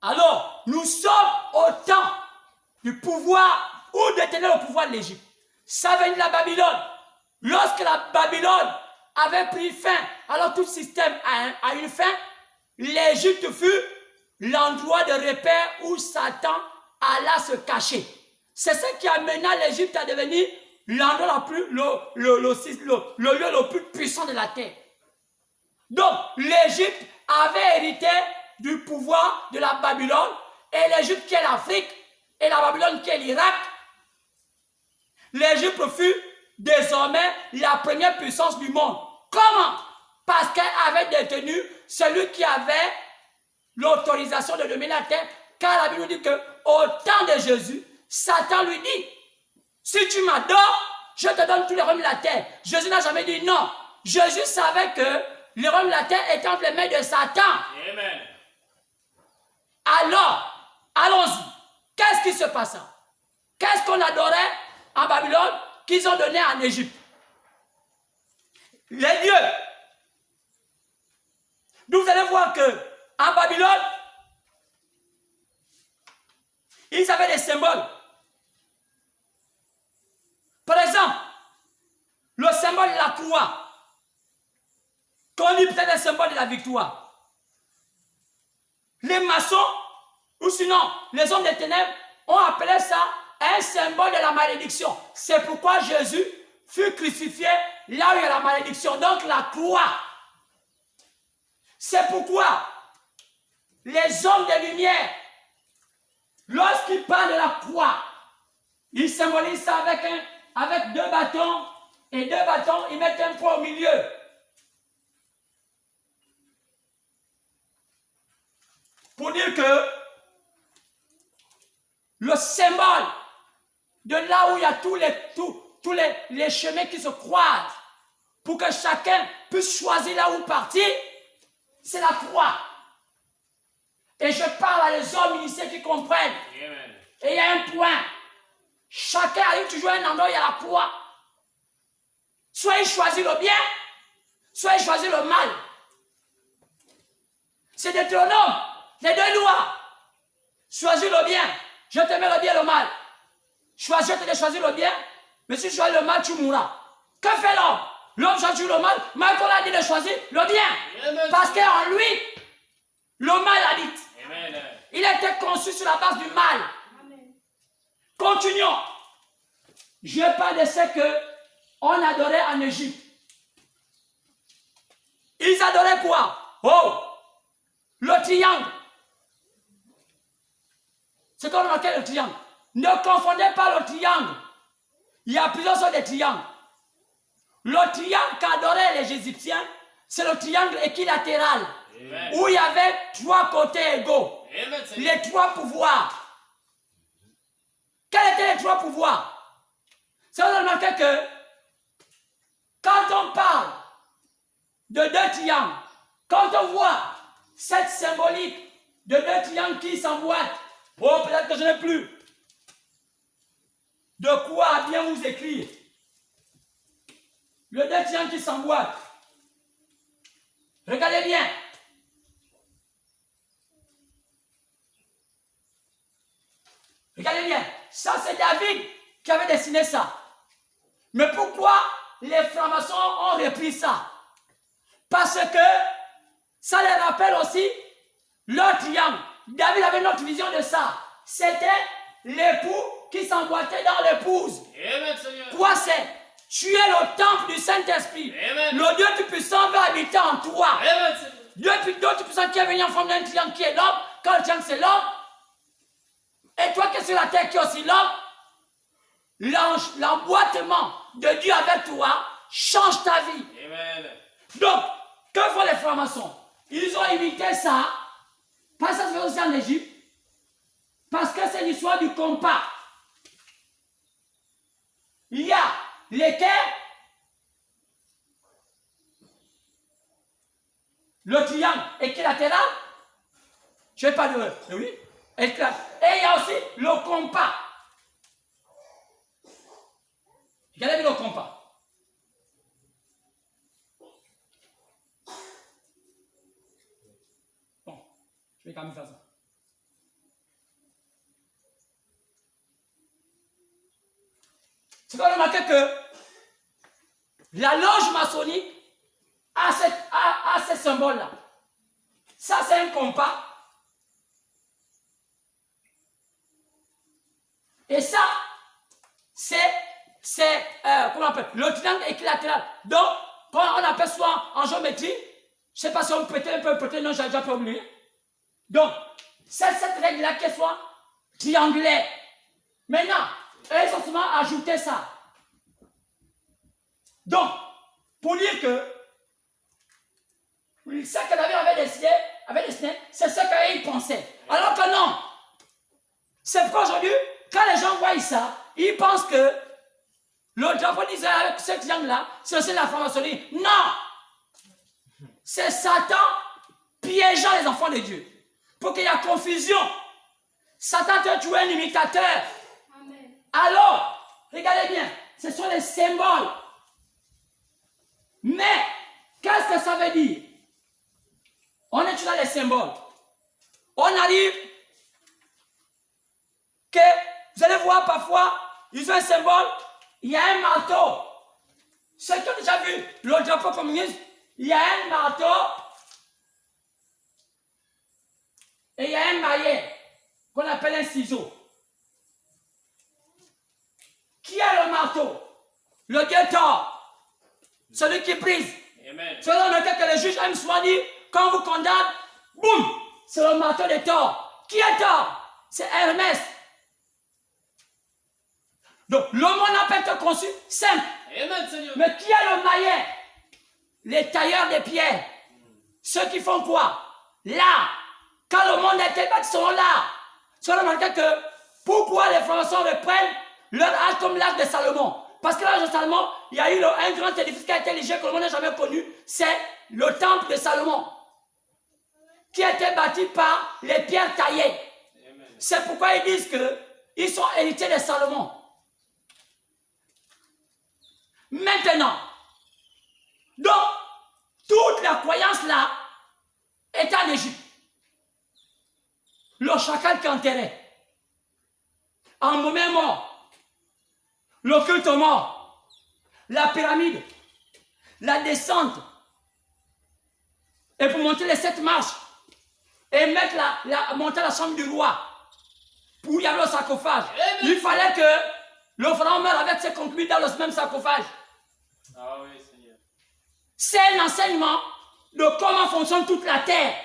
Alors, nous sommes au temps du pouvoir ou de tenir le pouvoir de l'Égypte. Ça vient de la Babylone. Lorsque la Babylone avait pris fin, alors tout système a une fin, l'Égypte fut l'endroit de repère où Satan alla se cacher. C'est ce qui amena l'Égypte à devenir l'endroit le lieu le plus puissant de la terre. Donc, l'Égypte avait hérité du pouvoir de la Babylone, et l'Égypte qui est l'Afrique, et la Babylone qui est l'Irak. L'Égypte fut désormais la première puissance du monde. Comment? Parce qu'elle avait détenu celui qui avait l'autorisation de dominer la terre, car la Bible nous dit qu'au temps de Jésus, Satan lui dit, si tu m'adores, je te donne tous les royaumes de la terre. Jésus n'a jamais dit non. Jésus savait que les royaumes de la terre étaient entre les mains de Satan. Amen. Alors, allons-y. Qu'est-ce qui se passa? Qu'est-ce qu'on adorait en Babylone qu'ils ont donné en Égypte? Les dieux. Donc vous allez voir que en Babylone, ils avaient des symboles. Par exemple, le symbole de la croix, qu'on dit peut-être un symbole de la victoire. Les maçons, ou sinon les hommes des ténèbres, ont appelé ça un symbole de la malédiction. C'est pourquoi Jésus fut crucifié là où il y a la malédiction, donc la croix. C'est pourquoi les hommes de lumière, lorsqu'ils parlent de la croix, ils symbolisent ça avec deux bâtons, et deux bâtons, ils mettent un point au milieu. Pour dire que le symbole de là où il y a tous les chemins qui se croisent, pour que chacun puisse choisir là où partir, c'est la croix. Et je parle à les hommes initiés qui comprennent. Amen. Et il y a un point. Chacun arrive toujours à un endroit où il y a la croix. Soit il choisit le bien, soit il choisit le mal. C'est Deutéronome, les deux lois. Choisis le bien, je te mets le bien et le mal. Je te laisse choisir le bien, mais si tu choisis le mal, tu mourras. Que fait l'homme? L'homme choisit le mal, Michael a dit de choisir le bien. Amen. Parce qu'en lui, le mal habite. Amen. Il a été conçu sur la base du mal. Amen. Continuons. Je parle de ce qu'on adorait en Égypte. Ils adoraient quoi? Oh, le triangle. C'est comme on appelle le triangle. Ne confondez pas le triangle. Il y a plusieurs sortes de triangles. Le triangle qu'adoraient les Égyptiens, c'est le triangle équilatéral. Amen. Où il y avait trois côtés égaux. Amen. Les trois pouvoirs. Quels étaient les trois pouvoirs? Ça vous a remarqué que quand on parle de deux triangles, quand on voit cette symbolique de deux triangles qui s'emboîtent, oh, peut-être que je n'ai plus de quoi bien vous écrire. Le deux triangles qui s'emboîtent. Regardez bien. Regardez bien. Ça, c'est David qui avait dessiné ça. Mais pourquoi les francs-maçons ont repris ça? Parce que ça les rappelle aussi leur triangle. David avait une autre vision de ça. C'était l'époux qui s'emboîtait dans l'épouse. Amen, Seigneur. Quoi c'est? Tu es le temple du Saint-Esprit. Amen. Le Dieu Tout-Puissant va habiter en toi. Amen, Seigneur. Dieu Tout-Puissant qui est venu en forme d'un triangle qui est l'homme. Quand le triangle c'est l'homme. Et toi qui es sur la terre qui est aussi l'homme. L'emboîtement de Dieu avec toi change ta vie. Amen. Donc, que font les francs-maçons? Ils ont imité ça. Parce que ça se fait aussi en Égypte. Parce que c'est l'histoire du compas. Il y a l'équerre, le triangle équilatéral. Je ne sais pas de oui. Et il y a aussi le compas. Regardez bien le compas. Bon, je vais quand même faire ça. C'est qu'on remarque que la loge maçonnique a ce symbole-là. Ça, c'est un compas. Et ça, c'est comment on appelle, le triangle équilatéral. Donc, quand on appelle ça en géométrie, je ne sais pas si on peut un peu prêter, non, j'ai déjà oublié. Donc, c'est cette règle-là qui soit triangulaire. Maintenant, ils ont seulement ajouté ça. Donc, pour dire que ce que David avait dessiné, c'est ce qu'il pensait. Alors que non. C'est pourquoi aujourd'hui, quand les gens voient ça, ils pensent que le drapeau d'Israël avec ce triangle-là, c'est aussi la franc-maçonnerie. Non! C'est Satan piégeant les enfants de Dieu. Pour qu'il y ait confusion. Satan te trouve un imitateur. Amen. Alors, regardez bien, ce sont les symboles. Mais, qu'est-ce que ça veut dire? On étudie les symboles. On arrive que, vous allez voir parfois, ils ont un symbole, il y a un marteau. Ceux qui ont déjà vu le drapeau communiste, il y a un marteau et il y a un maillet qu'on appelle un ciseau. Qui est le marteau? Le Dieu tort. Celui qui brise. Amen. Selon lequel que le juge aime souvent dire, quand on vous condamne, boum, c'est le marteau de Thor. Qui est Thor? C'est Hermès. Donc, le monde n'a pas été conçu simple. Amen, Seigneur. Mais qui est le maillet? Les tailleurs de pierre. Ceux qui font quoi? Là. Quand le monde a été bâti, ils sont là. C'est remarqué que pourquoi les francs-maçons reprennent leur âge comme l'âge de Salomon? Parce que l'âge de Salomon, il y a eu un grand édifice qui a été érigé que le monde n'a jamais connu. C'est le temple de Salomon. Qui a été bâti par les pierres taillées. C'est pourquoi ils disent qu'ils sont héritiers de Salomon. Maintenant, donc, toute la croyance là est en Égypte. Le chacal qui enterrait. En moment mort. Le culte mort. La pyramide. La descente. Et pour monter les 7 marches. Et mettre monter la chambre du roi. Pour y avoir le sarcophage. Il fallait que le pharaon meure avec ses concubines dans le même sarcophage. Ah oui, Seigneur. C'est un enseignement de comment fonctionne toute la terre.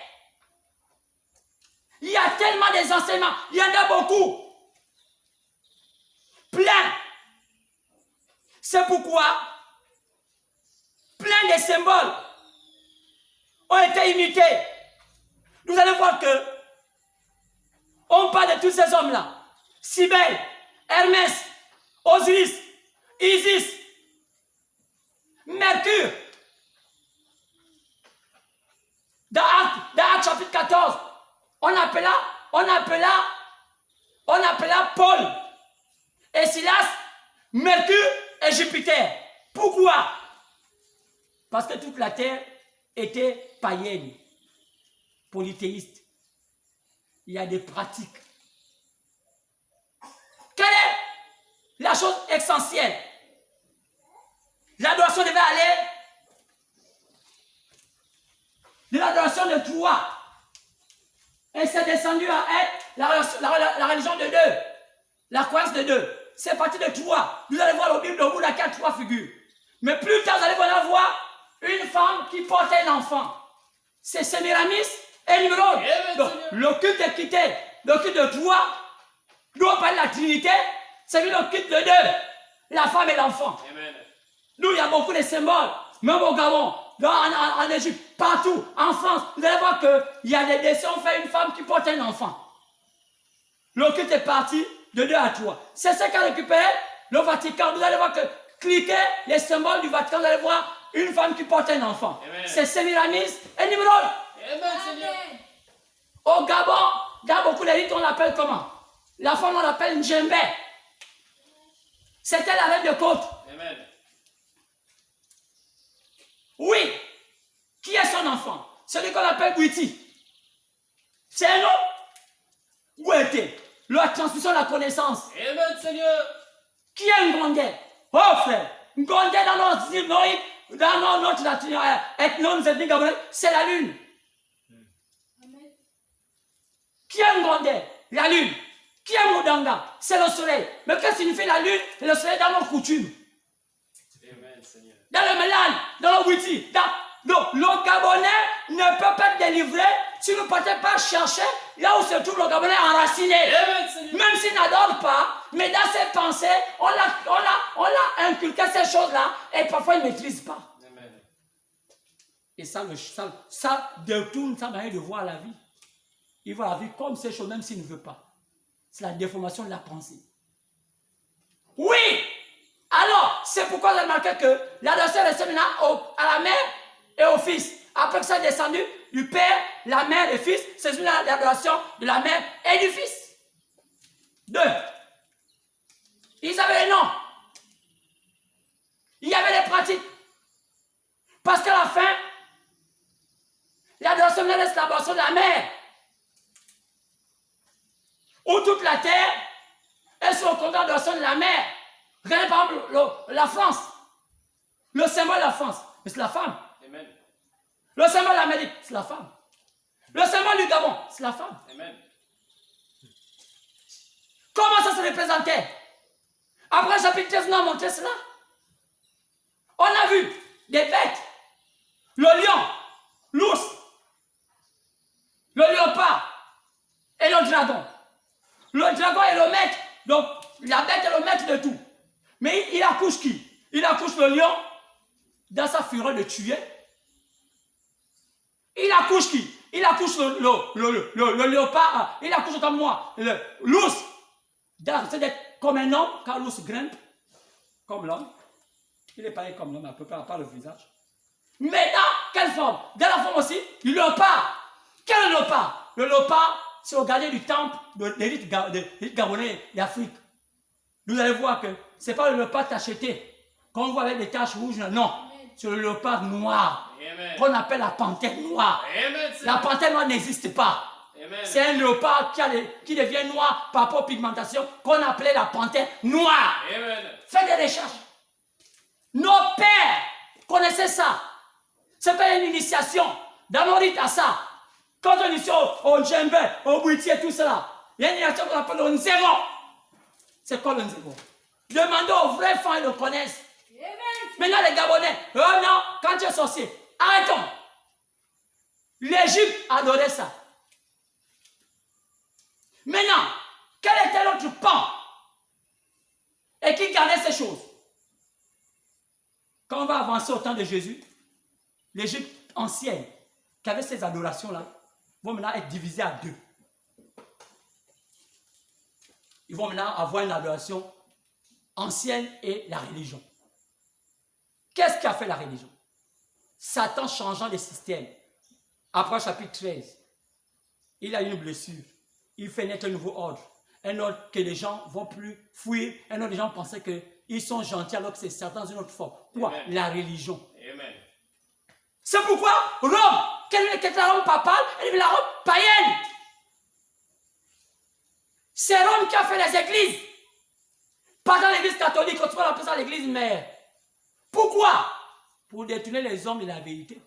Il y a tellement des enseignements. Il y en a beaucoup. Plein. C'est pourquoi plein de symboles ont été imités. Vous allez voir que on parle de tous ces hommes-là. Cybèle, Hermès, Osiris, Isis, Mercure. Dans Actes chapitre 14, on appela Paul et Silas, Mercure et Jupiter. Pourquoi? Parce que toute la terre était païenne, polythéiste. Il y a des pratiques. Quelle est la chose essentielle? L'adoration devait aller de l'adoration de trois. Et c'est descendu à être la religion de deux. La croyance de deux. C'est parti de trois. Vous allez voir au Bible au bout de laquelle trois figures. Mais plus tard, vous allez voir une femme qui porte un enfant. C'est Sémiramis et Nimrod. Donc, le culte est quitté. Le culte de trois, nous on parle de la Trinité, c'est le culte de deux. La femme et l'enfant. Nous, il y a beaucoup de symboles. Même au Gabon, en Égypte, partout, en France, vous allez voir qu'il y a des dessins, on fait une femme qui porte un enfant. Le culte est parti de 2 à 3. C'est ce qu'a récupéré le Vatican. Vous allez voir que cliquez les symboles du Vatican, vous allez voir une femme qui porte un enfant. C'est Sémiramis et Nimrod. Amen. Au Gabon, dans beaucoup d'élites, on l'appelle comment? La femme, on l'appelle Njembe. C'était la reine de côte. Amen. Oui. Qui est son enfant? Celui qu'on appelle Guiti. C'est un nom? Guiti. La transmission de la connaissance. Amen, Seigneur. Qui est Ngondé? Oh frère, Ngondé dans notre ethnie gabonaise, c'est la lune. Qui est Ngondé? La lune. Qui est Moudanga? C'est le soleil. Mais qu'est-ce que signifie la lune et le soleil dans nos coutumes? Amen, Seigneur. Dans le Mélan, dans le Witi, le Gabonais ne peut pas être délivré si nous ne partons pas chercher là où se trouve le Gabonais enraciné. Amen, Seigneur. Même s'il n'adore pas, mais dans ses pensées, on l'a inculqué ces choses-là et parfois il ne maîtrise pas. Amen. Et ça détourne sa manière de voir la vie. Il voit la vie comme ces choses, même s'il ne veut pas. C'est la déformation de la pensée. Oui! Alors, c'est pourquoi j'ai remarqué que l'adoration est restée maintenant à la mère et au fils. Après que ça est descendu du père, la mère et le fils, c'est l'adoration de la mère et du fils. 2. Ils avaient les noms. Il y avait les pratiques. Parce qu'à la fin, l'adoration reste l'adoration de la mère. Où toute la terre est sur le compte d'adoration de la mer. Regardez par exemple la France. Le symbole de la France, mais c'est la femme. Amen. Le symbole de l'Amérique, c'est la femme. Le symbole du Gabon, c'est la femme. Amen. Comment ça se représentait? Après le chapitre 13, on a montré cela. On a vu des bêtes. Le lion, l'ours, le léopard et le dragon. Le dragon est le maître, donc la bête est le maître de tout. Mais il accouche qui? Il accouche le lion dans sa fureur de tuer. Il accouche qui? Il accouche le léopard, il accouche comme moi, l'ours. C'est d'être comme un homme, quand l'ours grimpe, comme l'homme. Il est pareil comme l'homme, à peu près, à part le visage. Mais dans quelle forme? Dans la forme aussi du léopard. Quel est le léopard? Le léopard, c'est au gardien du temple de l'élite gabonais d'Afrique. Vous allez voir que ce n'est pas le léopard tacheté, qu'on voit avec des taches rouges, non. C'est le léopard noir, qu'on appelle la panthère noire. Amen, La panthère noire n'existe pas. C'est un léopard qui devient noir par rapport aux pigmentations, qu'on appelait la panthère noire. Amen. Faites des recherches. Nos pères connaissaient ça. C'est pas une initiation. Dans nos rites à ça. Quand on est au djembe, au bouitier, tout cela, il y a une initiation qu'on appelle le nzego. C'est quoi le nzego? Demandez aux vrais fans, ils le connaissent. Maintenant les Gabonais, oh non, quand tu es sorcier, arrêtons. L'Égypte adorait ça. Maintenant, quel était l'autre pan? Et qui gardait ces choses? Quand on va avancer au temps de Jésus, l'Égypte ancienne, qui avait ces adorations-là, vont maintenant être divisées à deux. Ils vont maintenant avoir une adoration ancienne et la religion. Qu'est-ce qui a fait la religion? Satan changeant les systèmes. Après chapitre 13, il a une blessure. Il fait naître un nouveau ordre. Un ordre que les gens ne vont plus fuir. Un ordre que les gens pensaient qu'ils sont gentils alors que c'est Satan dans une autre forme. Quoi? Amen. La religion. Amen. C'est pourquoi Rome, quelle est la Rome papale? Elle est la Rome païenne. C'est Rome qui a fait les églises. Pas dans l'église catholique, on appelle ça l'église mère. Pourquoi? Pour détourner les hommes de la vérité.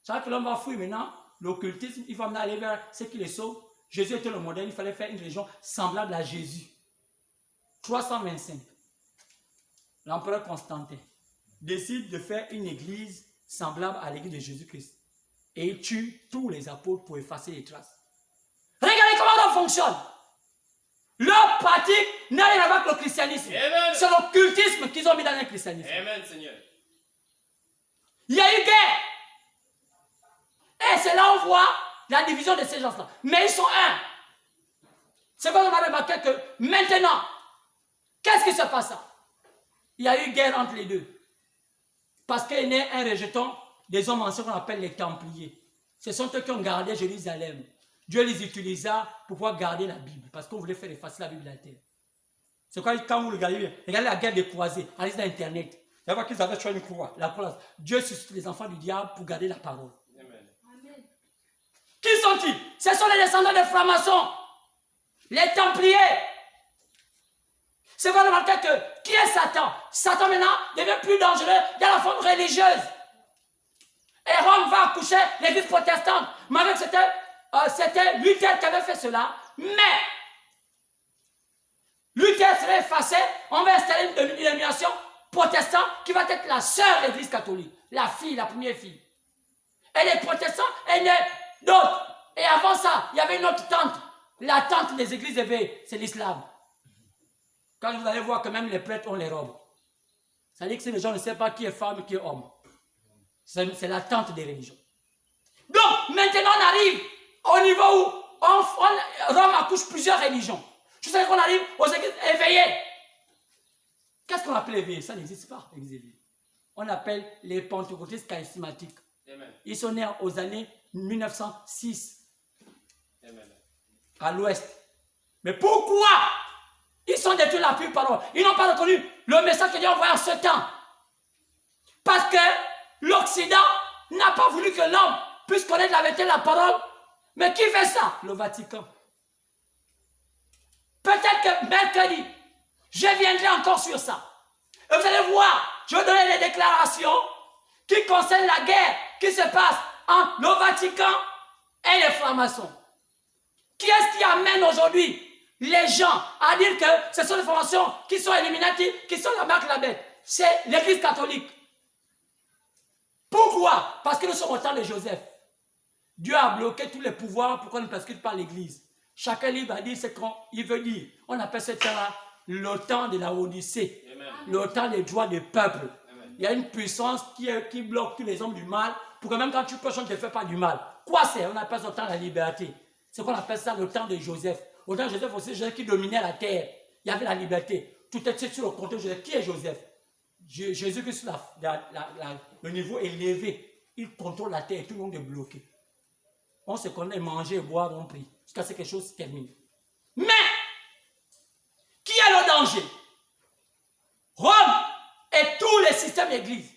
C'est vrai que l'homme va fuir maintenant l'occultisme, il va maintenant aller vers ce qui les sauve. Jésus était le modèle, il fallait faire une religion semblable à Jésus. 325. L'empereur Constantin décide de faire une église semblable à l'église de Jésus-Christ. Et il tue tous les apôtres pour effacer les traces. Regardez comment ça fonctionne. Leur pratique n'a rien à voir avec le christianisme. C'est l'occultisme qu'ils ont mis dans le christianisme. Amen, Seigneur. Il y a eu guerre. Et c'est là où on voit la division de ces gens-là. Mais ils sont un. C'est quoi on a remarqué que maintenant, qu'est-ce qui se passe? Il y a eu guerre entre les deux. Parce qu'il y a un rejeton des hommes anciens qu'on appelle les Templiers. Ce sont eux qui ont gardé Jérusalem. Dieu les utilisa pour pouvoir garder la Bible. Parce qu'on voulait faire effacer la Bible de la terre. C'est quoi quand vous regardez la guerre des croisés, allez sur Internet. Vous allez voir qu'ils avaient choisi une croix. La croix. Dieu suscite les enfants du diable pour garder la parole. Amen. Qui sont-ils? Ce sont les descendants des francs-maçons. Les Templiers. C'est quoi le remarquer que qui est Satan? Satan maintenant devient plus dangereux dans la forme religieuse. Et Rome va accoucher l'église protestante. Malgré que c'était Luther qui avait fait cela. Mais Luther serait effacé. On va installer une dénomination protestante qui va être la sœur de l'église catholique. La fille, la première fille. Et les protestants, il y en a d'autres. Et avant ça, il y avait une autre tante. La tante des églises éveillées, c'est l'islam. Quand vous allez voir que même les prêtres ont les robes. Ça veut dire que si les gens ne savent pas qui est femme et qui est homme. C'est la tante des religions. Donc, maintenant on arrive au niveau où Rome accouche plusieurs religions. Je sais qu'on arrive aux églises éveillées. Qu'est-ce qu'on appelle éveillées? Ça n'existe pas, l'église éveillée. On appelle les pentecôtistes charismatiques. Amen. Ils sont nés aux années 1906. Amen. À l'ouest. Mais pourquoi ils sont détruits la pure parole? Ils n'ont pas reconnu le message que Dieu a envoyé en ce temps. Parce que l'Occident n'a pas voulu que l'homme puisse connaître la vérité de la parole. Mais qui fait ça? Le Vatican. Peut-être que mercredi, je viendrai encore sur ça. Et vous allez voir, je vais donner des déclarations qui concernent la guerre qui se passe entre le Vatican et les francs-maçons. Qui est-ce qui amène aujourd'hui les gens à dire que ce sont les formations qui sont Illuminati, qui sont la marque de la bête? C'est l'église catholique. Pourquoi? Parce que nous sommes au temps de Joseph. Dieu a bloqué tous les pouvoirs pour qu'on ne persécute pas l'église. Chacun libre à dire ce qu'il veut dire. On appelle ce temps-là le temps de la Odyssée. Amen. Le temps des droits des peuples. Amen. Il y a une puissance qui bloque tous les hommes du mal pour que même quand tu pêches, on ne te fait pas du mal. Quoi c'est? On appelle ce temps la liberté. C'est qu'on appelle ça le temps de Joseph. Au temps de Joseph aussi, Joseph qui dominait la terre. Il y avait la liberté. Tout était sur le compte de Joseph. Qui est Joseph? Jésus qui est sur le niveau élevé. Il contrôle la terre et tout le monde est bloqué. On se connaît, manger, boire, on prie. Jusqu'à ce que quelque chose se termine. Mais, qui est le danger? Rome et tous les systèmes d'église.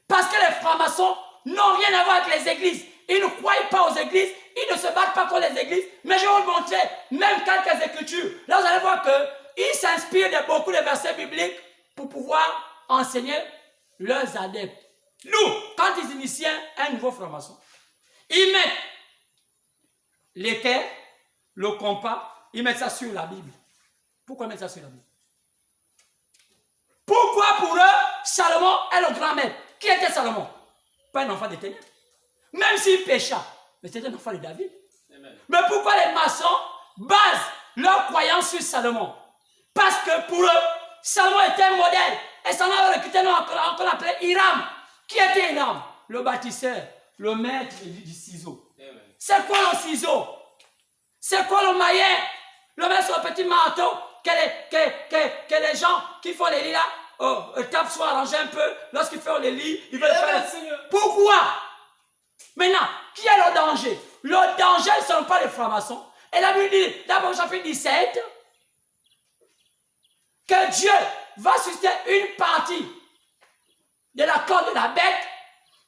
Parce que les francs-maçons n'ont rien à voir avec les églises. Ils ne croient pas aux églises. Ils ne se battent pas contre les églises. Mais je vais vous montrer même quelques écritures. Là, vous allez voir qu'ils s'inspirent de beaucoup de versets bibliques pour pouvoir enseigner leurs adeptes. Nous, quand ils initiaient un nouveau franc-maçon, ils mettent l'équerre, le compas, ils mettent ça sur la Bible. Pourquoi mettre ça sur la Bible? Pourquoi pour eux, Salomon est le grand maître? Qui était Salomon? Pas un enfant de ténèbres. Même s'il pécha, mais c'était un enfant de David. Amen. Mais pourquoi les maçons basent leur croyance sur Salomon? Parce que pour eux, Salomon était un modèle. Et Salomon avait recruté encore appelé Hiram. Qui était Hiram? Le bâtisseur, le maître du ciseau. C'est quoi le ciseau? C'est quoi le maillet? Le maître sur le petit marteau que les gens qui font les lits là, tapent soit arrangés un peu. Lorsqu'ils font les lits, ils veulent faire. Pourquoi? Maintenant, qui est le danger? Le danger, ce ne sont pas les francs-maçons. Et la Bible dit, d'abord chapitre 17, que Dieu va susciter une partie de la corde de la bête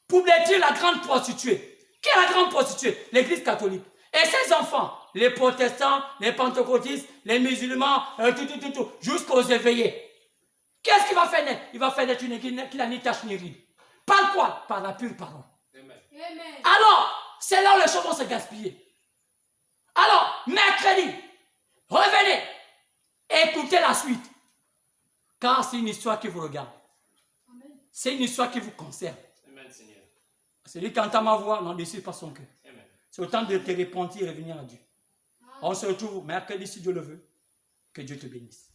pour détruire la grande prostituée. Qui est la grande prostituée? L'église catholique. Et ses enfants, les protestants, les pentecôtistes, les musulmans, tout, jusqu'aux éveillés. Qu'est-ce qu'il va faire naître? Il va faire naître une église qui n'a ni tache ni ride. Par quoi? Par la pure parole. Amen. Alors, c'est là où les choses vont se gaspiller. Alors, mercredi, revenez et écoutez la suite. Car c'est une histoire qui vous regarde. C'est une histoire qui vous concerne. Amen, Seigneur. Celui qui entend ma voix n'en décide pas son cœur. C'est le temps de te repentir et revenir à Dieu. On se retrouve mercredi si Dieu le veut. Que Dieu te bénisse.